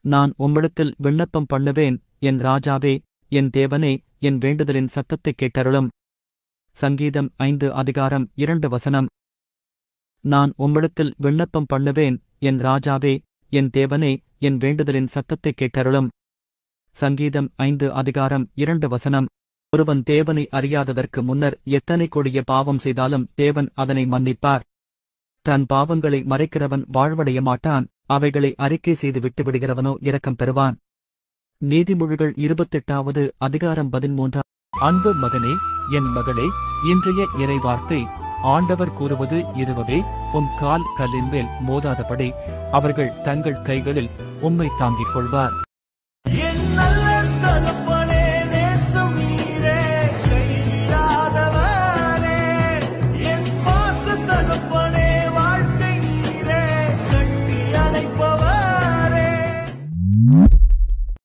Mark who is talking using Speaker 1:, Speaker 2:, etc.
Speaker 1: நான் உம்மிடத்தில் விண்ணப்பம் பண்ணுவேன், என் ராஜாவே, என் தேவனே, என் வேண்டுதலின் சத்தத்தைக் கேட்டருளும். சங்கீதம் 5:2 நான் உம்மிடத்தில் விண்ணப்பம் பண்ணுவேன், என் ராஜாவே, என் தேவனே, என் வேண்டுதலின் சத்தத்தைக் கேட்டருளும். சங்கீதம் 5:2 ஒருவன் தேவனை அறியாததற்கு முன்னர் எத்தனை கொடிய பாவம் செய்தாலும் தேவன் அதனை மன்னிப்பார். தன் பாவங்களை மறைக்கிறவன் வாழ்வடைய மாட்டான், அவைகளை அறிக்கை செய்து விட்டுவிடுகிறவனோ இரக்கம் பெறுவான். நீதிமொழிகள் 28:13
Speaker 2: அன்பு மகனே, என் மகளே, இன்றைய இறைவார்த்தை ஆண்டவர் கூறுவது இதுவே: உன் கால் கல்லின் மேல் மோதாதபடி அவர்கள் தங்கள் கைகளில் உம்மை தாங்கிக் கொள்வார்.